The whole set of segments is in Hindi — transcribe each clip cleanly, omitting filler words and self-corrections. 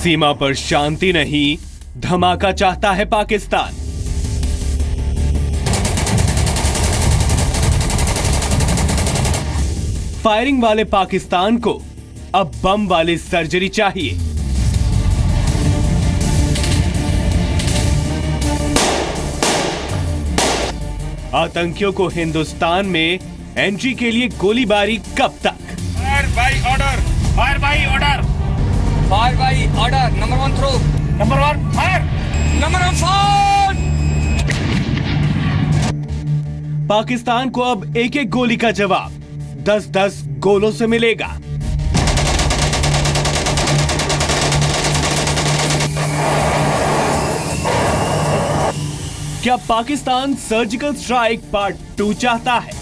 सीमा पर शांति नहीं, धमाका चाहता है पाकिस्तान। फायरिंग वाले पाकिस्तान को अब बम वाली सर्जरी चाहिए। आतंकियों को हिंदुस्तान में एंट्री के लिए गोलीबारी कब तक? Fire by order, fire by order, fire by order, number 1 throw, number 1 fire, number 1 fire. Pakistan को अब एक एक गोली का जवाब 10-10 गोलों से मिलेगा। क्या पाकिस्तान सर्जिकल स्ट्राइक पार्ट 2 चाहता है?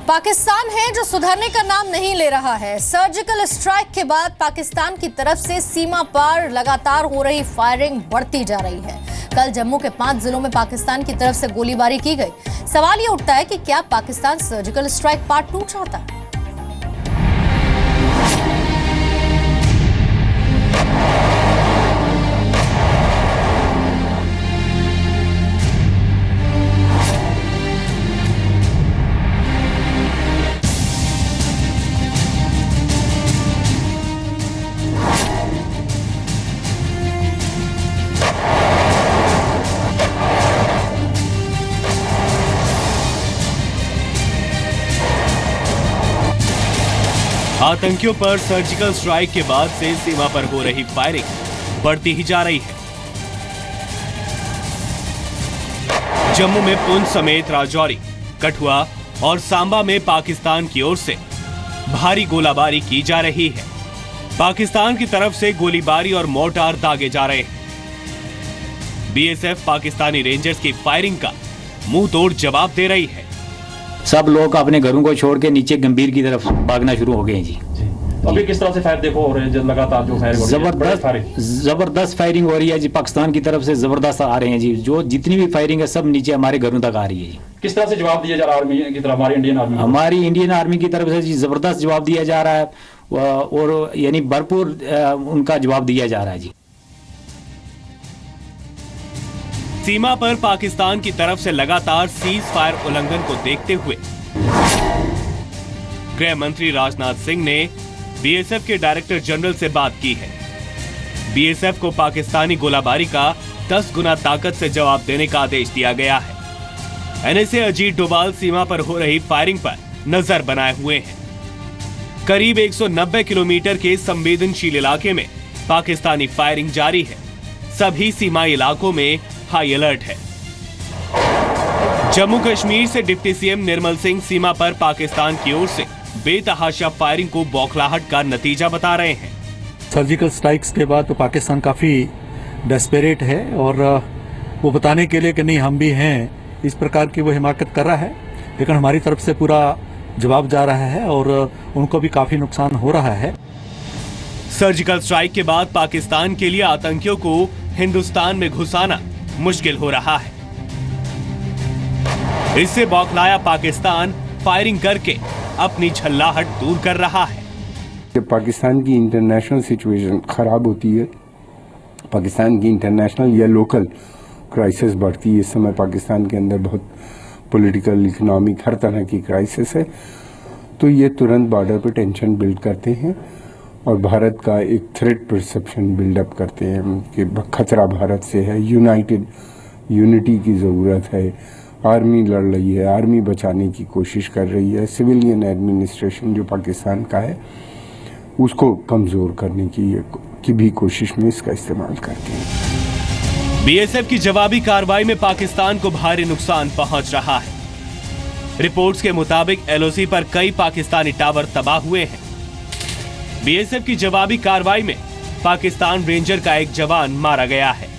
पाकिस्तान है जो सुधरने का नाम नहीं ले रहा है। सर्जिकल स्ट्राइक के बाद पाकिस्तान की तरफ से सीमा पार लगातार हो रही फायरिंग बढ़ती जा रही है। कल जम्मू के 5 जिलों में पाकिस्तान की तरफ से गोलीबारी की गई। सवाल ये उठता है कि क्या पाकिस्तान सर्जिकल स्ट्राइक पार्ट 2 चाहता है? आतंकियों पर सर्जिकल स्ट्राइक के बाद से सीमा पर हो रही फायरिंग बढ़ती ही जा रही है। जम्मू में पुंछ समेत राजौरी, कठुआ और सांबा में पाकिस्तान की ओर से भारी गोलाबारी की जा रही है। पाकिस्तान की तरफ से गोलीबारी और मोर्टार दागे जा रहे हैं। बीएसएफ पाकिस्तानी रेंजर्स की फायरिंग का मुंह तोड़ जवाब दे रही है। सब लोग अपने घरों को छोड़ के नीचे गंभीर की तरफ भागना शुरू हो गए हैं जी। तो अभी किस तरह से फायर देखो हो रहे हैं लगातार जो फायर जबरदस्त फायरिंग हो रही है जी। पाकिस्तान की तरफ से जबरदस्त आ रहे हैं जी। जो जितनी भी फायरिंग है सब नीचे हमारे घरों तक आ रही है जी। किस तरह से जवाब दिया जा रहा है आर्मी की तरफ, हमारी इंडियन आर्मी की तरफ से जी जबरदस्त जवाब दिया जा रहा है और यानी भरपूर उनका जवाब दिया जा रहा है जी। सीमा पर पाकिस्तान की तरफ से लगातार सीज फायर उल्लंघन को देखते हुए गृह मंत्री राजनाथ सिंह ने बीएसएफ के डायरेक्टर जनरल से बात की है। बीएसएफ को पाकिस्तानी गोलाबारी का 10 गुना ताकत से जवाब देने का आदेश दिया गया है। एनएसए अजीत डोभाल सीमा पर हो रही फायरिंग पर नजर बनाए हुए हैं। करीब 190 किलोमीटर के संवेदनशील इलाके में पाकिस्तानी फायरिंग जारी है। सभी सीमाई इलाकों में हाई अलर्ट है। जम्मू कश्मीर से डिप्टी सीएम निर्मल सिंह सीमा पर पाकिस्तान की ओर से बेतहाशा फायरिंग को बौखलाहट का नतीजा बता रहे हैं। सर्जिकल स्ट्राइक्स के बाद तो पाकिस्तान काफी डेस्परेट है और वो बताने के लिए कि नहीं हम भी हैं, इस प्रकार की वो हिमाकत कर रहा है। लेकिन हमारी तरफ से पूरा जवाब जा रहा है और उनको भी काफी नुकसान हो रहा है। सर्जिकल स्ट्राइक के बाद पाकिस्तान के लिए आतंकियों को हिंदुस्तान में घुसाना मुश्किल हो रहा है। इससे बौखलाया पाकिस्तान फायरिंग करके अपनी झल्लाहट दूर कर रहा है। जब पाकिस्तान की इंटरनेशनल सिचुएशन खराब होती है, पाकिस्तान की इंटरनेशनल या लोकल क्राइसिस बढ़ती है। इस समय पाकिस्तान के अंदर बहुत पॉलिटिकल, इकोनॉमिक, हर तरह की क्राइसिस है, तो ये तुरंत बॉर्डर पे टेंशन बिल्ड करते हैं और भारत का एक थ्रेट परसेप्शन बिल्डअप करते हैं कि खतरा भारत से है। यूनिटी की ज़रूरत है। आर्मी लड़ रही है, आर्मी बचाने की कोशिश कर रही है। सिविलियन एडमिनिस्ट्रेशन जो पाकिस्तान का है उसको कमज़ोर करने की भी कोशिश में इसका इस्तेमाल करते हैं। बीएसएफ की जवाबी कार्रवाई में पाकिस्तान को भारी नुकसान पहुंच रहा है। रिपोर्ट्स के मुताबिक एलओसी पर कई पाकिस्तानी टावर तबाह हुए हैं। बीएसएफ की जवाबी कार्रवाई में पाकिस्तान रेंजर का एक जवान मारा गया है।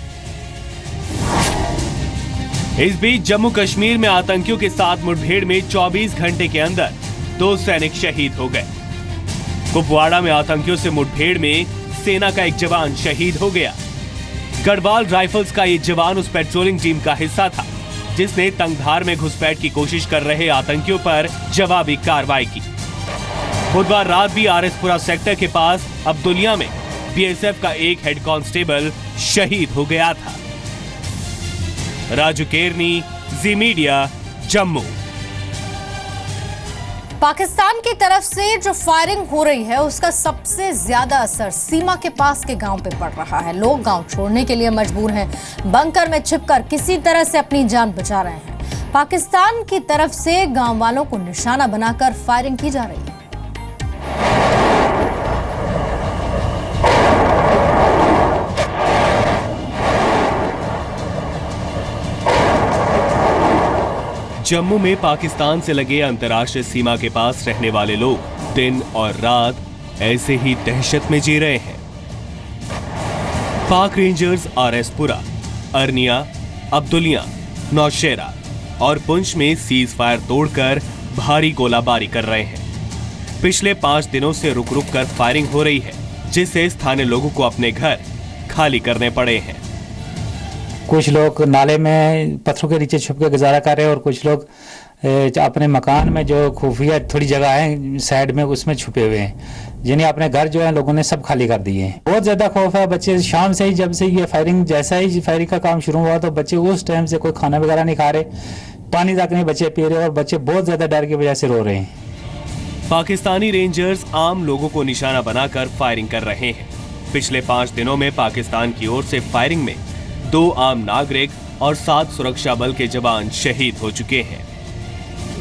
इस बीच जम्मू कश्मीर में आतंकियों के साथ मुठभेड़ में 24 घंटे के अंदर 2 सैनिक शहीद हो गए। कुपवाड़ा में आतंकियों से मुठभेड़ में सेना का एक जवान शहीद हो गया। गढ़वाल राइफल्स का ये जवान उस पेट्रोलिंग टीम का हिस्सा था जिसने तंगधार में घुसपैठ की कोशिश कर रहे आतंकियों पर जवाबी कार्रवाई की। बुधवार रात भी आरएसपुरा सेक्टर के पास अब्दुलिया में बीएसएफ का एक हेड कांस्टेबल शहीद हो गया था। राजू केरनी, जी मीडिया, जम्मू। पाकिस्तान की तरफ से जो फायरिंग हो रही है उसका सबसे ज्यादा असर सीमा के पास के गांव पे पड़ रहा है। लोग गांव छोड़ने के लिए मजबूर हैं, बंकर में छिपकर किसी तरह से अपनी जान बचा रहे हैं। पाकिस्तान की तरफ से गांव वालों को निशाना बनाकर फायरिंग की जा रही है। जम्मू में पाकिस्तान से लगे अंतर्राष्ट्रीय सीमा के पास रहने वाले लोग दिन और रात ऐसे ही दहशत में जी रहे हैं। पाक रेंजर्स आरएसपुरा, अरनिया, अब्दुलिया, नौशेरा और पुंछ में सीज फायर तोड़कर भारी गोलाबारी कर रहे हैं। पिछले 5 दिनों से रुक रुक कर फायरिंग हो रही है, जिससे स्थानीय लोगों को अपने घर खाली करने पड़े हैं। कुछ लोग नाले में पत्थरों के नीचे छुप के गुजारा कर रहे हैं और कुछ लोग अपने मकान में जो खुफिया थोड़ी जगह है साइड में उसमें छुपे हुए हैं, जिन्हें अपने घर जो है लोगों ने सब खाली कर दिए हैं। बहुत ज्यादा खौफ है। बच्चे शाम से ही, जब से ये फायरिंग, जैसा ही फायरिंग का काम शुरू हुआ तो बच्चे उस टाइम से कोई खाना वगैरह नहीं खा रहे, पानी तक नहीं बच्चे पी रहे और बच्चे बहुत ज्यादा डर की वजह से रो रहे हैं। पाकिस्तानी रेंजर्स आम लोगों को निशाना बनाकर फायरिंग कर रहे हैं। पिछले 5 दिनों में पाकिस्तान की ओर से फायरिंग में 2 आम नागरिक और 7 सुरक्षा बल के जवान शहीद हो चुके हैं।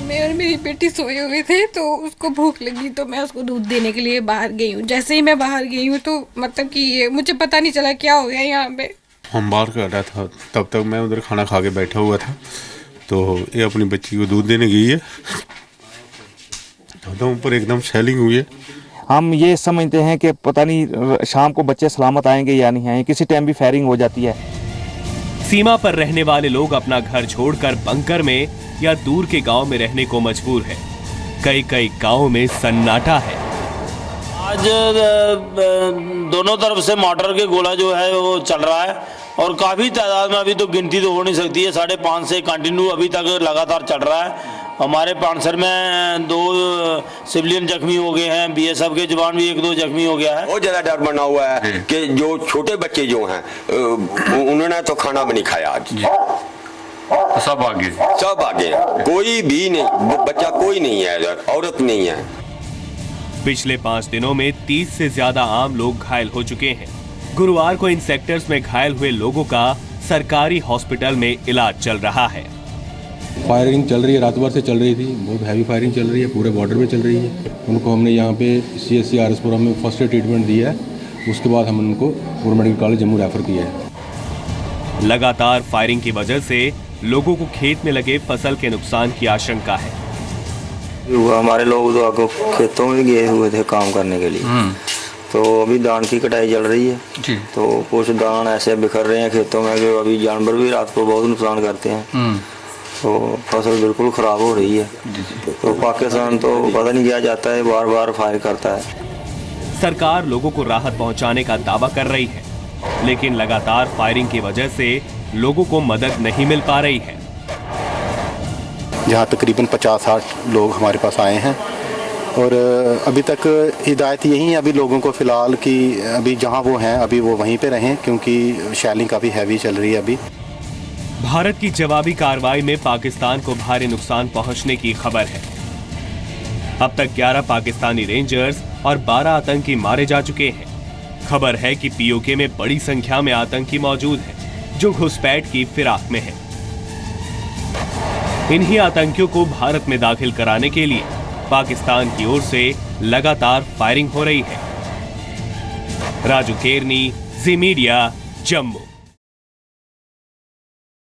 मैं और मेरी बेटी सोए हुए थे तो उसको भूख लगी तो मैं उसको दूध देने के लिए बाहर गई हूँ। जैसे ही मैं बाहर गई हूँ तो मतलब कि ये मुझे पता नहीं चला क्या हो गया यहाँ पे। हम बाहर कर रहा था, तब तक मैं उधर खाना खा के बैठा हुआ था तो ये अपनी बच्ची को दूध देने गई है तो ऊपर एकदम शेलिंग हुई है। हम ये समझते हैं कि पता नहीं शाम को बच्चे सलामत आएंगे या नहीं आएंगे, किसी टाइम भी फायरिंग हो जाती है। सीमा पर रहने वाले लोग अपना घर छोड़कर बंकर में या दूर के गांव में रहने को मजबूर है। कई गांवों में सन्नाटा है। आज दोनों तरफ से मॉर्टर के गोला जो है वो चल रहा है और काफ़ी तादाद में, अभी तो गिनती तो हो नहीं सकती है, 5.5 से कंटिन्यू अभी तक लगातार चल रहा है। हमारे पानसर में 2 सिविलियन जख्मी हो गए हैं, बीएसएफ के जवान भी 1-2 जख्मी हो गया है। बहुत ज़्यादा डर बना हुआ है कि जो छोटे बच्चे जो हैं उन्होंने तो खाना भी नहीं खाया आज, तो सब आगे कोई भी नहीं, बच्चा कोई नहीं है, औरत नहीं है। पिछले 5 दिनों में 30 से ज्यादा आम लोग घायल हो चुके हैं। गुरुवार को इन सेक्टर्स में घायल हुए लोगों का सरकारी हॉस्पिटल में इलाज चल रहा है। फायरिंग चल रही है, रात भर से चल रही थी, बहुत हैवी फायरिंग चल रही है, पूरे बॉर्डर में चल रही है। उनको हमने यहाँ पे CSC आरएसपुरा में फर्स्ट एड ट्रीटमेंट दिया है, उसके बाद हम उनको government medical college Jammu refer किया है। लगातार फायरिंग की वजह से लोगों को खेत में लगे फसल के नुकसान की आशंका है। हमारे लोग तो आगे खेतों में गए हुए थे काम करने के लिए, तो अभी धान की कटाई चल रही है जी। तो कुछ धान ऐसे बिखर रहे हैं खेतों में कि अभी जानवर भी रात को बहुत नुकसान करते हैं, तो फसल बिल्कुल खराब हो रही है। तो पाकिस्तान तो पता नहीं क्या जाता है, बार बार फायर करता है। सरकार लोगों को राहत पहुंचाने का दावा कर रही है, लेकिन लगातार फायरिंग की वजह से लोगों को मदद नहीं मिल पा रही है। जहाँ तकरीबन 50-60 लोग हमारे पास आए हैं और अभी तक हिदायत यही है अभी लोगों को फ़िलहाल कि अभी जहाँ वो हैं अभी वो वहीं पे रहें, क्योंकि शेलिंग काफ़ी हैवी चल रही है अभी। भारत की जवाबी कार्रवाई में पाकिस्तान को भारी नुकसान पहुंचने की खबर है। अब तक 11 पाकिस्तानी रेंजर्स और 12 आतंकी मारे जा चुके हैं। खबर है कि पीओके में बड़ी संख्या में आतंकी मौजूद हैं, जो घुसपैठ की फिराक में हैं। इन्हीं आतंकियों को भारत में दाखिल कराने के लिए पाकिस्तान की ओर से लगातार फायरिंग हो रही है। राजू केरनी, जी मीडिया, जम्मू।